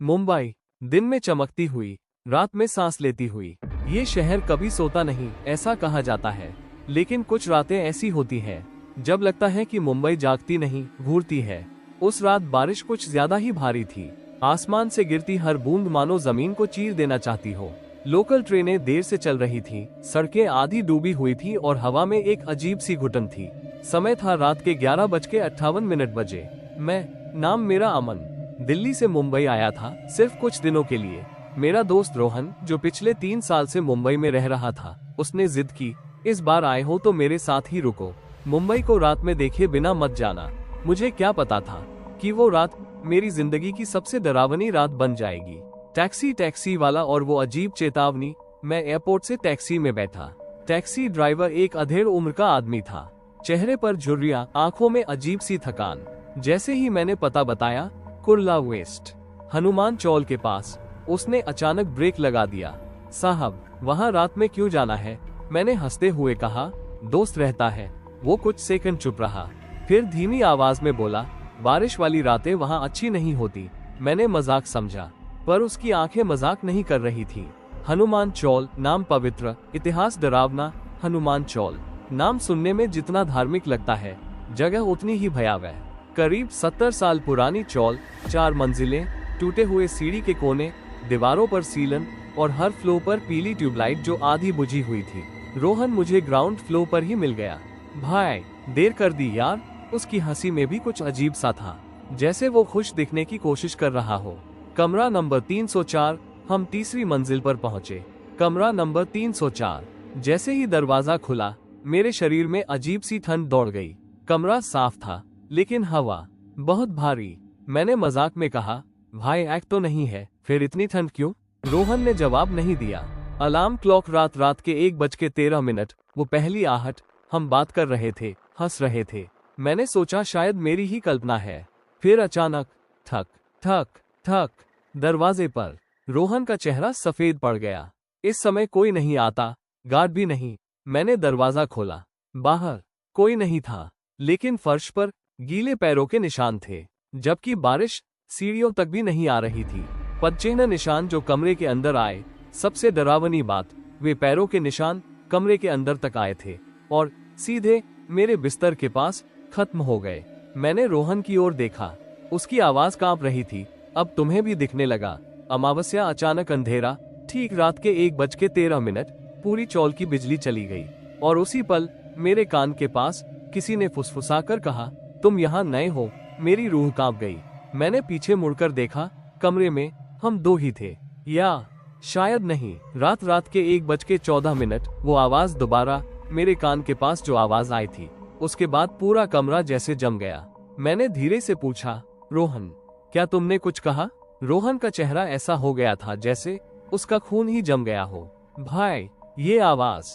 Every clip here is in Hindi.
मुंबई, दिन में चमकती हुई, रात में सांस लेती हुई। ये शहर कभी सोता नहीं, ऐसा कहा जाता है। लेकिन कुछ रातें ऐसी होती हैं जब लगता है कि मुंबई जागती नहीं, घूरती है। उस रात बारिश कुछ ज्यादा ही भारी थी। आसमान से गिरती हर बूंद मानो जमीन को चीर देना चाहती हो। लोकल ट्रेनें देर से चल रही थी, सड़कें आधी डूबी हुई थी और हवा में एक अजीब सी घुटन थी। समय था रात के 11:58 बजे। नाम मेरा अमन, दिल्ली से मुंबई आया था सिर्फ कुछ दिनों के लिए। मेरा दोस्त रोहन, जो पिछले 3 साल से मुंबई में रह रहा था, उसने जिद की, इस बार आए हो तो मेरे साथ ही रुको। मुंबई को रात में देखे बिना मत जाना। मुझे क्या पता था कि वो रात मेरी जिंदगी की सबसे डरावनी रात बन जाएगी। टैक्सी वाला और वो अजीब चेतावनी। मैं एयरपोर्ट से टैक्सी में बैठा। टैक्सी ड्राइवर एक अधेड़ उम्र का आदमी था। चेहरे पर झुर्रियां, आंखों में अजीब सी थकान। जैसे ही मैंने पता बताया, कुर्ला वेस्ट, हनुमान चौल के पास, उसने अचानक ब्रेक लगा दिया। साहब, वहाँ रात में क्यों जाना है? मैंने हंसते हुए कहा, दोस्त रहता है। वो कुछ सेकंड चुप रहा, फिर धीमी आवाज में बोला, बारिश वाली रातें वहाँ अच्छी नहीं होती। मैंने मजाक समझा, पर उसकी आंखें मजाक नहीं कर रही थी। हनुमान चौल, नाम पवित्र, इतिहास डरावना। हनुमान चौल नाम सुनने में जितना धार्मिक लगता है, जगह उतनी ही भयावह। करीब 70 साल पुरानी चौल, 4 मंजिलें, टूटे हुए सीढ़ी के कोने, दीवारों पर सीलन और हर फ्लोर पर पीली ट्यूबलाइट जो आधी बुझी हुई थी। रोहन मुझे ग्राउंड फ्लोर पर ही मिल गया। भाई, देर कर दी यार। उसकी हंसी में भी कुछ अजीब सा था, जैसे वो खुश दिखने की कोशिश कर रहा हो। कमरा नंबर 304। हम तीसरी मंजिल पर पहुंचे। कमरा नंबर 304। जैसे ही दरवाजा खुला, मेरे शरीर में अजीब सी ठंड दौड़ गई। कमरा साफ था, लेकिन हवा बहुत भारी। मैंने मजाक में कहा, भाई ऐक तो नहीं है, फिर इतनी ठंड क्यों? रोहन ने जवाब नहीं दिया। अलार्म क्लॉक रात के 1:13। वो पहली आहट। हम बात कर रहे थे, हंस रहे थे। मैंने सोचा शायद मेरी ही कल्पना है। फिर अचानक ठक ठक ठक, दरवाजे पर। रोहन का चेहरा सफेद पड़ गया। इस समय कोई नहीं आता, गार्ड भी नहीं। मैंने दरवाजा खोला। बाहर कोई नहीं था, लेकिन फर्श पर गीले पैरों के निशान थे, जबकि बारिश सीढ़ियों तक भी नहीं आ रही थी। पदचिह्न निशान जो कमरे के अंदर आए। सबसे डरावनी बात, वे पैरों के निशान कमरे के अंदर तक आए थे और सीधे मेरे बिस्तर के पास खत्म हो गए। मैंने रोहन की ओर देखा, उसकी आवाज कांप रही थी। अब तुम्हें भी दिखने लगा? अमावस्या, अचानक अंधेरा। ठीक रात के 1:13। पूरी चौल की बिजली चली गई और उसी पल मेरे कान के पास किसी ने फुसफुसाकर कहा, तुम यहाँ नए हो? मेरी रूह कांप गई। मैंने पीछे मुड़कर देखा, कमरे में हम 2 ही थे, या शायद नहीं। रात के 1:14। वो आवाज दोबारा, मेरे कान के पास जो आवाज आई थी, उसके बाद पूरा कमरा जैसे जम गया। मैंने धीरे से पूछा, रोहन, क्या तुमने कुछ कहा? रोहन का चेहरा ऐसा हो गया था जैसे उसका खून ही जम गया हो। भाई, ये आवाज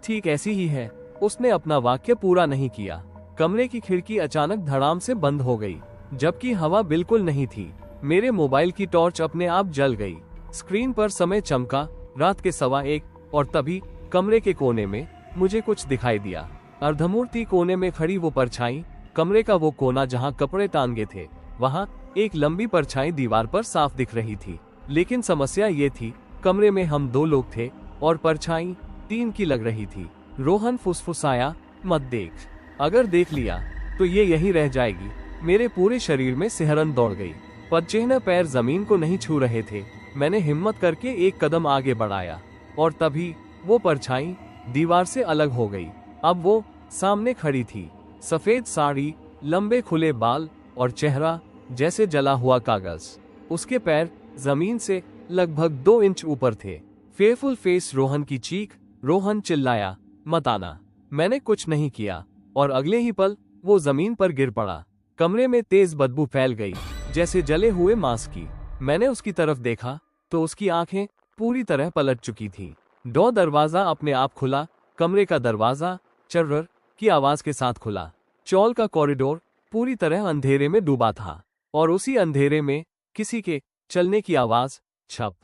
ठीक ऐसी ही है। उसने अपना वाक्य पूरा नहीं किया। कमरे की खिड़की अचानक धड़ाम से बंद हो गई, जबकि हवा बिल्कुल नहीं थी। मेरे मोबाइल की टॉर्च अपने आप जल गई। स्क्रीन पर समय चमका, रात के 1:15, और तभी कमरे के कोने में मुझे कुछ दिखाई दिया। अर्धमूर्ति कोने में खड़ी वो परछाई, कमरे का वो कोना जहाँ कपड़े टांगे थे, वहाँ एक लंबी परछाई दीवार पर साफ दिख रही थी। लेकिन समस्या ये थी, कमरे में हम 2 लोग थे और परछाई 3 की लग रही थी। रोहन फुसफुसाया, मत देख। अगर देख लिया तो ये यही रह जाएगी। मेरे पूरे शरीर में सिहरन दौड़ गई। पदचिह्न पैर जमीन को नहीं छू रहे थे। मैंने हिम्मत करके एक कदम आगे बढ़ाया और तभी वो परछाई दीवार से अलग हो गई। अब वो सामने खड़ी थी। सफेद साड़ी, लंबे खुले बाल और चेहरा जैसे जला हुआ कागज। उसके पैर जमीन से लगभग 2 इंच ऊपर थे। फेयरफुल फेस रोहन की चीख। रोहन चिल्लाया, मत आना। मैंने कुछ नहीं किया और अगले ही पल वो जमीन पर गिर पड़ा। कमरे में तेज बदबू फैल गई, जैसे जले हुए मांस की। मैंने उसकी तरफ देखा तो उसकी आंखें पूरी तरह पलट चुकी थी। दरवाजा अपने आप खुला। कमरे का दरवाजा चर्र की आवाज के साथ खुला। चौल का कॉरिडोर पूरी तरह अंधेरे में डूबा था और उसी अंधेरे में किसी के चलने की आवाज, छप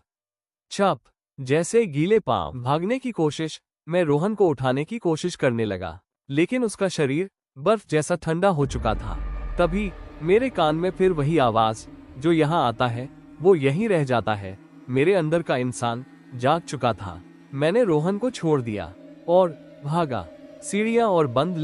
छप, जैसे गीले पांव। भागने की कोशिश। मैं रोहन को उठाने की कोशिश करने लगा, लेकिन उसका शरीर बर्फ जैसा ठंडा हो चुका था। तभी मेरे कान में फिर वही आवाज, जो यहाँ आता है, वो यहीं रह जाता है। मेरे अंदर का इंसान जाग चुका था। मैंने रोहन को छोड़ दिया और भागा। सीढ़ियां और बंद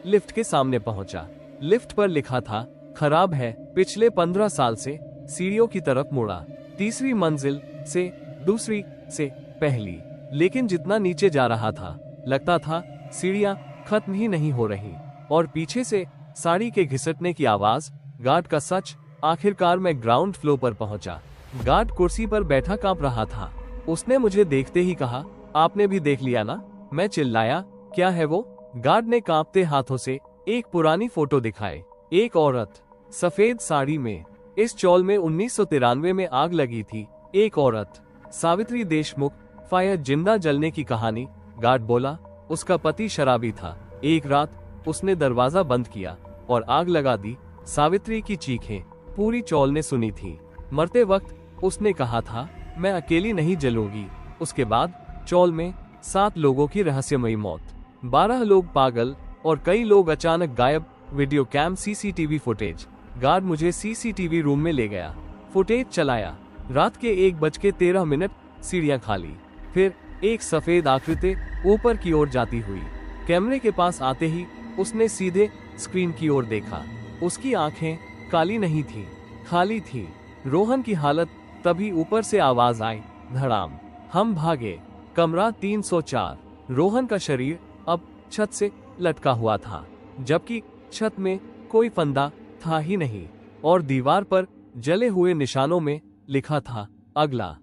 लिफ्ट के सामने पहुंचा। लिफ्ट पर लिखा था खराब है। पिछले 15 साल से सीढ़ियों की तरफ मुड़ा, तीसरी मंजिल से दूसरी से पहली। लेकिन जितना नीचे जा रहा था लगता था सीढ़ियां खत्म ही नहीं हो रही। और पीछे से साड़ी के घिसटने की आवाज, गार्ड का सच। आखिरकार मैं ग्राउंड फ्लोर पर पहुंचा। गार्ड कुर्सी पर बैठा कांप रहा था। उसने मुझे देखते ही कहा, आपने भी देख लिया ना? मैं चिल्लाया, क्या है वो? गार्ड ने कांपते हाथों से एक पुरानी फोटो दिखाई। एक औरत सफेद साड़ी में। इस चौल में 1993 में आग लगी थी। एक औरत, सावित्री देशमुख, फायर, जिंदा जलने की कहानी। गार्ड बोला, उसका पति शराबी था। एक रात उसने दरवाजा बंद किया और आग लगा दी। सावित्री की चीखें पूरी चौल ने सुनी थी। मरते वक्त उसने कहा था, मैं अकेली नहीं जलूंगी। उसके बाद चौल में 7 लोगों की रहस्यमयी मौत, 12 लोग पागल और कई लोग अचानक गायब। Video cam, CCTV footage. Guard मुझे सीसीटीवी रूम में ले गया, फुटेज चलाया। रात के 1:13, सीढ़ियां खाली। फिर एक सफेद आकृति ऊपर की ओर जाती हुई। कैमरे के पास आते ही उसने सीधे स्क्रीन की ओर देखा। उसकी आंखें काली नहीं थी, खाली थी। रोहन की हालत। तभी ऊपर से आवाज आई, धड़ाम। हम भागे। कमरा 304। रोहन का शरीर अब छत से लटका हुआ था, जबकि छत में कोई फंदा था ही नहीं। और दीवार पर जले हुए निशानों में लिखा था, अगला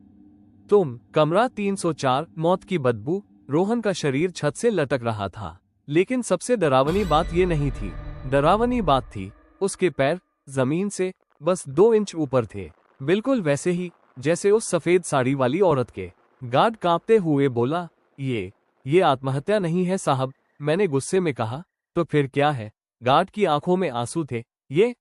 तुम। कमरा 304। मौत की बदबू। रोहन का शरीर छत से लटक रहा था। लेकिन सबसे डरावनी बात ये नहीं थी। डरावनी बात थी उसके पैर जमीन से बस 2 इंच ऊपर थे, बिल्कुल वैसे ही जैसे उस सफेद साड़ी वाली औरत के। गार्ड कांपते हुए बोला, ये आत्महत्या नहीं है साहब। मैंने गुस्से में कहा, तो फिर क्या है? गार्ड की आंखों में आंसू थे। ये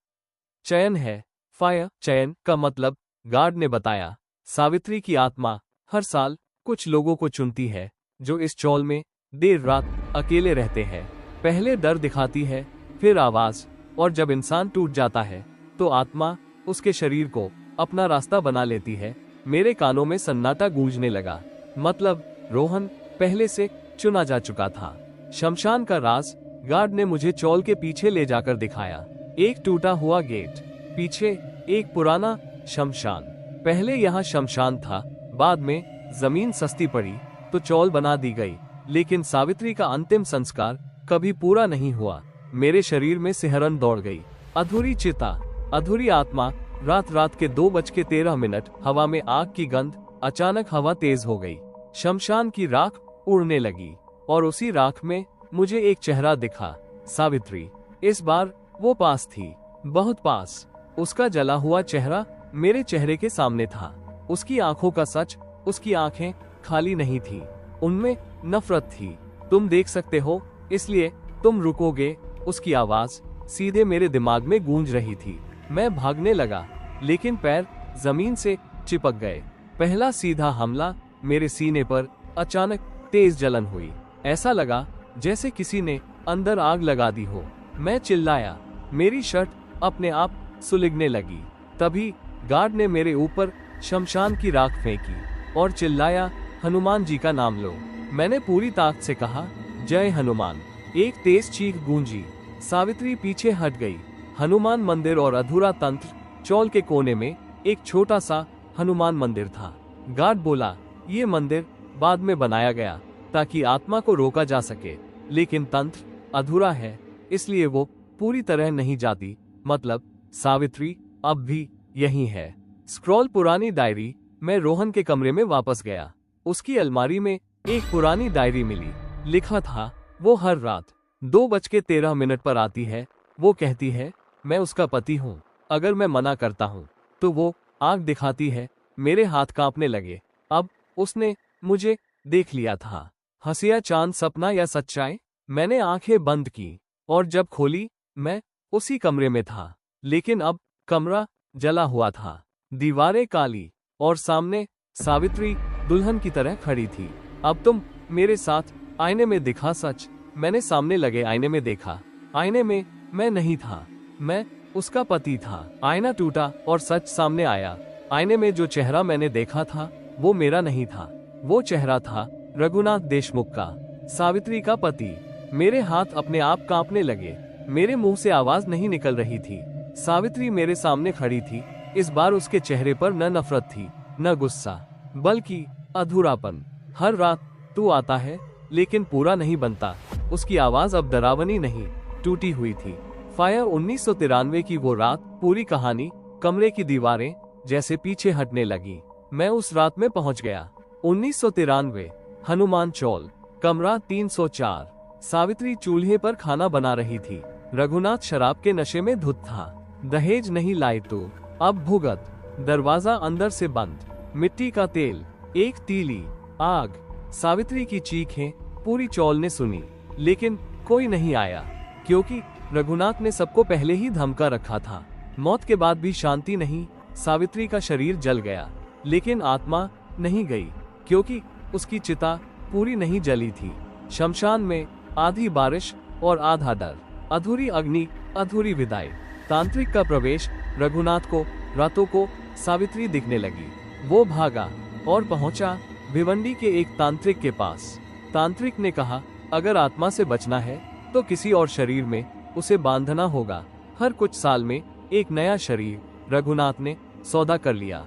चयन है। फायर। चयन का मतलब? गार्ड ने बताया, सावित्री की आत्मा हर साल कुछ लोगों को चुनती है जो इस चौल में देर रात अकेले रहते हैं। पहले डर दिखाती है, फिर आवाज, और जब इंसान टूट जाता है तो आत्मा उसके शरीर को अपना रास्ता बना लेती है। मेरे कानों में सन्नाटा गूंजने लगा। मतलब रोहन पहले से चुना जा चुका था। शमशान का राज। गार्ड ने मुझे चौल के पीछे ले जाकर दिखाया। एक टूटा हुआ गेट, पीछे एक पुराना शमशान। पहले यहाँ शमशान था, बाद में जमीन सस्ती पड़ी तो चौल बना दी गई। लेकिन सावित्री का अंतिम संस्कार कभी पूरा नहीं हुआ। मेरे शरीर में सिहरन दौड़ गई। अधूरी चिता, अधूरी आत्मा। रात के 2:13। हवा में आग की गंध। अचानक हवा तेज हो गई। शमशान की राख उड़ने लगी और उसी राख में मुझे एक चेहरा दिखा, सावित्री। इस बार वो पास थी, बहुत पास। उसका जला हुआ चेहरा मेरे चेहरे के सामने था। उसकी आंखों का सच, उसकी आंखें खाली नहीं थी, उनमें नफरत थी। तुम देख सकते हो, इसलिए तुम रुकोगे? उसकी आवाज सीधे मेरे दिमाग में गूंज रही थी। मैं भागने लगा, लेकिन पैर जमीन से चिपक गए। पहला सीधा हमला मेरे सीने पर। अचानक तेज जलन हुई। ऐसा लगा जैसे किसी ने अंदर आग लगा दी हो। मैं चिल्लाया, मेरी शर्ट अपने आप सुलगने लगी। तभी गार्ड ने मेरे ऊपर शमशान की राख फेंकी और चिल्लाया, हनुमान जी का नाम लो। मैंने पूरी ताकत से कहा, जय हनुमान। एक तेज चीख गूंजी। सावित्री पीछे हट गई। हनुमान मंदिर और अधूरा तंत्र। चौल के कोने में एक छोटा सा हनुमान मंदिर था। गार्ड बोला, ये मंदिर बाद में बनाया गया ताकि आत्मा को रोका जा सके, लेकिन तंत्र अधूरा है, इसलिए वो पूरी तरह नहीं जाती। मतलब सावित्री अब भी यही है। स्क्रॉल पुरानी डायरी। मैं रोहन के कमरे में वापस गया। उसकी अलमारी में एक पुरानी डायरी मिली। लिखा था, वो हर रात 2:13 पर आती है। वो कहती है, मैं उसका पति हूँ। अगर मैं मना करता हूँ तो वो आग दिखाती है। मेरे हाथ कांपने लगे। अब उसने मुझे देख लिया था। हंसिया चांद, सपना या सच्चाई? मैंने आंखें बंद की और जब खोली मैं उसी कमरे में था, लेकिन अब कमरा जला हुआ था। दीवारें काली और सामने सावित्री दुल्हन की तरह खड़ी थी। अब तुम मेरे साथ। आईने में दिखा सच। मैंने सामने लगे आईने में देखा। आईने में मैं नहीं था, मैं उसका पति था। आईना टूटा और सच सामने आया। आईने में जो चेहरा मैंने देखा था वो मेरा नहीं था। वो चेहरा था रघुनाथ देशमुख का, सावित्री का पति। मेरे हाथ अपने आप कांपने लगे। मेरे मुंह से आवाज नहीं निकल रही थी। सावित्री मेरे सामने खड़ी थी। इस बार उसके चेहरे पर न नफरत थी, न गुस्सा, बल्कि अधूरापन। हर रात तू आता है लेकिन पूरा नहीं बनता। उसकी आवाज अब डरावनी नहीं, टूटी हुई थी। फायर 1993 की वो रात, पूरी कहानी, कमरे की दीवारें जैसे पीछे हटने लगी। मैं उस रात में पहुंच गया। 1993, हनुमान चौल, कमरा 304। सावित्री चूल्हे पर खाना बना रही थी। रघुनाथ शराब के नशे में धुत था। दहेज नहीं लाई तू, अब भुगत। दरवाजा अंदर से बंद। मिट्टी का तेल, एक तीली आग। सावित्री की चीखें पूरी चौल ने सुनी, लेकिन कोई नहीं आया, क्योंकि रघुनाथ ने सबको पहले ही धमका रखा था। मौत के बाद भी शांति नहीं। सावित्री का शरीर जल गया, लेकिन आत्मा नहीं गई, क्योंकि उसकी चिता पूरी नहीं जली थी। शमशान में आधी बारिश और आधा डर, अधूरी अग्नि, अधूरी विदाई। तांत्रिक का प्रवेश। रघुनाथ को रातों को सावित्री दिखने लगी। वो भागा और पहुंचा भिवंडी के एक तांत्रिक के पास। तांत्रिक ने कहा, अगर आत्मा से बचना है तो किसी और शरीर में उसे बांधना होगा। हर कुछ साल में एक नया शरीर। रघुनाथ ने सौदा कर लिया।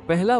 पहला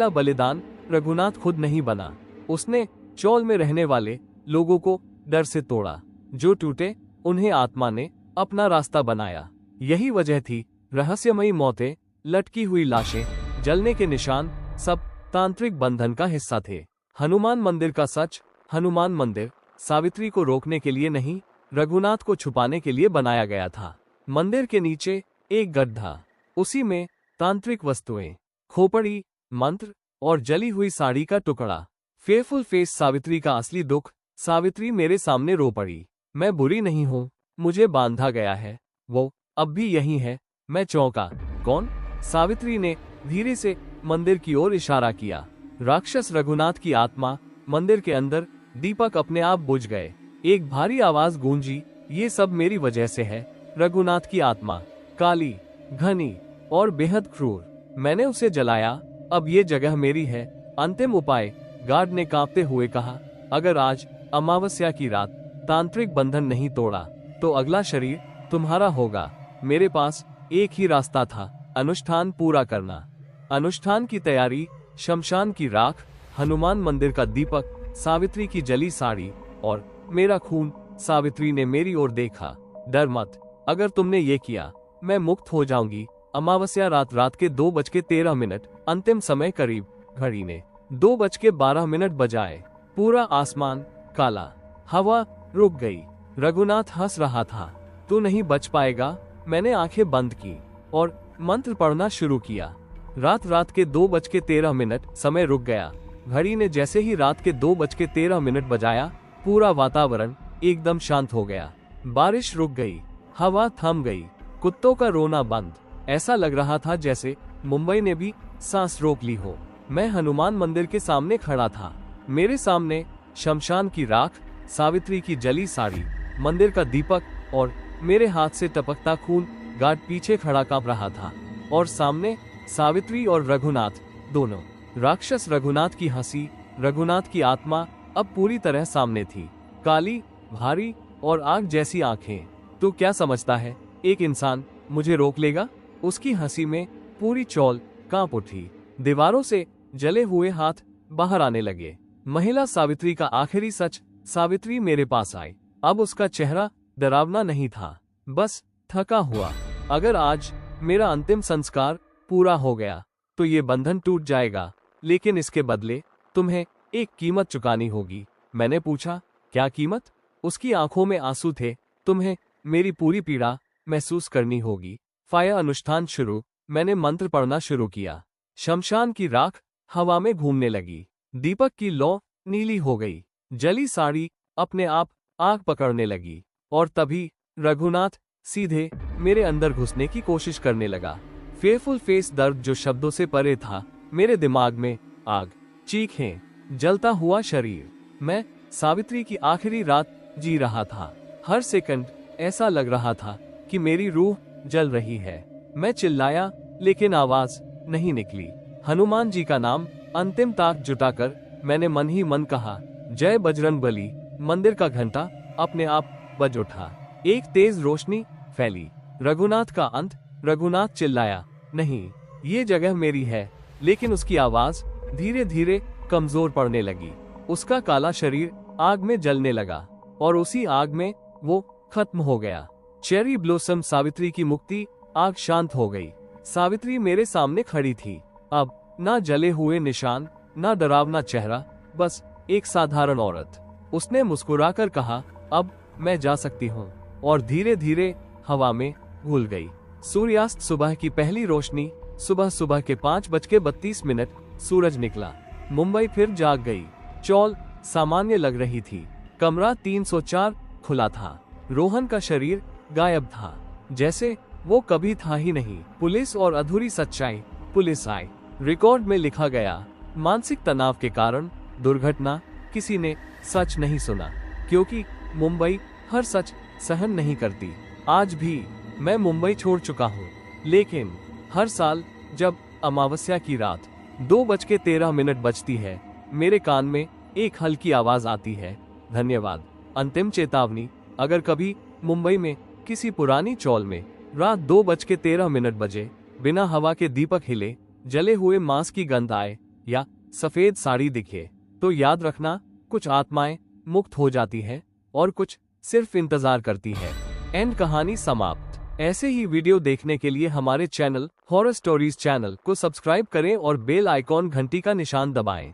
बलिदान रघुनाथ खुद नहीं बना। उसने चौल में रहने वाले लोगों को डर से तोड़ा। जो टूटे उन्हें आत्मा ने अपना रास्ता बनाया। यही वजह थी, रहस्यमयी मौतें, लटकी हुई लाशें, जलने के निशान, सब तांत्रिक बंधन का हिस्सा थे। हनुमान मंदिर का सच। हनुमान मंदिर सावित्री को रोकने के लिए नहीं, रघुनाथ को छुपाने के लिए बनाया गया था। मंदिर के नीचे एक गड्ढा, उसी में तांत्रिक वस्तुएं, खोपड़ी, मंत्र और जली हुई साड़ी का टुकड़ा। फेयरफुल फेस सावित्री का असली दुख। सावित्री मेरे सामने रो पड़ी। मैं बुरी नहीं हूँ, मुझे बांधा गया है। वो अब भी यही है। मैं चौंका। कौन? सावित्री ने धीरे से मंदिर की ओर इशारा किया। राक्षस रघुनाथ की आत्मा। मंदिर के अंदर दीपक अपने आप बुझ गए। एक भारी आवाज गूंजी, ये सब मेरी वजह से है। रघुनाथ की आत्मा, काली, घनी और बेहद क्रूर। मैंने उसे जलाया, अब ये जगह मेरी है। अंतिम उपाय, गार्ड ने कांपते हुए कहा। अगर आज अमावस्या की रात तांत्रिक बंधन नहीं तोड़ा तो अगला शरीर तुम्हारा होगा। मेरे पास एक ही रास्ता था, अनुष्ठान पूरा करना। अनुष्ठान की तैयारी, शमशान की राख, हनुमान मंदिर का दीपक, सावित्री की जली साड़ी और मेरा खून। सावित्री ने मेरी ओर देखा। डर मत, अगर तुमने ये किया मैं मुक्त हो जाऊंगी। अमावस्या रात के 2:13। अंतिम समय करीब। घड़ी ने 2:12 बजाए। पूरा आसमान काला, हवा रुक गई। रघुनाथ हंस रहा था। तू नहीं बच पाएगा। मैंने आंखें बंद की और मंत्र पढ़ना शुरू किया। रात के 2:13। समय रुक गया। घड़ी ने जैसे ही रात के 2:13 बजाया, पूरा वातावरण एकदम शांत हो गया। बारिश रुक गई, हवा थम गई, कुत्तों का रोना बंद। ऐसा लग रहा था जैसे मुंबई ने भी सांस रोक ली हो। मैं हनुमान मंदिर के सामने खड़ा था। मेरे सामने शमशान की राख, सावित्री की जली साड़ी, मंदिर का दीपक और मेरे हाथ से टपकता खून। गार्ड पीछे खड़ा कांप रहा था और सामने सावित्री और रघुनाथ, दोनों। राक्षस रघुनाथ की हंसी, रघुनाथ की आत्मा अब पूरी तरह सामने थी। काली, भारी और आग जैसी आंखें। तू क्या समझता है एक इंसान मुझे रोक लेगा? उसकी हंसी में पूरी चौल कांप उठी। दीवारों से जले हुए हाथ बाहर आने लगे। महिला सावित्री का आखिरी सच। सावित्री मेरे पास आई। अब उसका चेहरा डरावना नहीं था, बस थका हुआ। अगर आज मेरा अंतिम संस्कार पूरा हो गया तो ये बंधन टूट जाएगा, लेकिन इसके बदले तुम्हें एक कीमत चुकानी होगी। मैंने पूछा, क्या कीमत? उसकी आंखों में आंसू थे। तुम्हें मेरी पूरी पीड़ा महसूस करनी होगी। फायर अनुष्ठान शुरू। मैंने मंत्र पढ़ना शुरू किया। शमशान की राख हवा में घूमने लगी। दीपक की लौ नीली हो गई। जली साड़ी अपने आप आग पकड़ने लगी और तभी रघुनाथ सीधे मेरे अंदर घुसने की कोशिश करने लगा। फेयरफुल फेस दर्द जो शब्दों से परे था। मेरे दिमाग में आग, चीखें, जलता हुआ शरीर। मैं सावित्री की आखिरी रात जी रहा था। हर सेकंड ऐसा लग रहा था कि मेरी रूह जल रही है। मैं चिल्लाया, लेकिन आवाज नहीं निकली। हनुमान जी का नाम अंतिम ताक जुटाकर मैंने मन ही मन कहा, जय बजरंगबली। मंदिर का घंटा अपने आप बज उठा। एक तेज रोशनी फैली। रघुनाथ का अंत। रघुनाथ चिल्लाया, नहीं, ये जगह मेरी है। लेकिन उसकी आवाज धीरे धीरे कमजोर पड़ने लगी। उसका काला शरीर आग में जलने लगा और उसी आग में वो खत्म हो गया। चेरी ब्लॉसम सावित्री की मुक्ति। आग शांत हो गई। सावित्री मेरे सामने खड़ी थी। अब ना जले हुए निशान, ना डरावना चेहरा, बस एक साधारण औरत। उसने मुस्कुराकर कहा, अब मैं जा सकती हूँ, और धीरे धीरे हवा में घुल गई। सूर्यास्त। सुबह की पहली रोशनी। सुबह के 5:32 सूरज निकला। मुंबई फिर जाग गई। चौल सामान्य लग रही थी। कमरा 304 खुला था। रोहन का शरीर गायब था, जैसे वो कभी था ही नहीं। पुलिस और अधूरी सच्चाई। पुलिस आई। रिकॉर्ड में लिखा गया, मानसिक तनाव के कारण दुर्घटना। किसी ने सच नहीं सुना, क्योंकि मुंबई हर सच सहन नहीं करती। आज भी मैं मुंबई छोड़ चुका हूँ, लेकिन हर साल जब अमावस्या की रात 2:13 बजती है, मेरे कान में एक हल्की आवाज आती है, धन्यवाद। अंतिम चेतावनी। अगर कभी मुंबई में किसी पुरानी चौल में रात 2:13 बजे बिना हवा के दीपक हिले, जले हुए मांस की गंध आए या सफेद साड़ी दिखे, तो याद रखना, कुछ आत्माएं मुक्त हो जाती है और कुछ सिर्फ इंतजार करती है। एंड कहानी समाप्त। ऐसे ही वीडियो देखने के लिए हमारे चैनल हॉरर स्टोरीज चैनल को सब्सक्राइब करें और बेल आइकॉन घंटी का निशान दबाएं।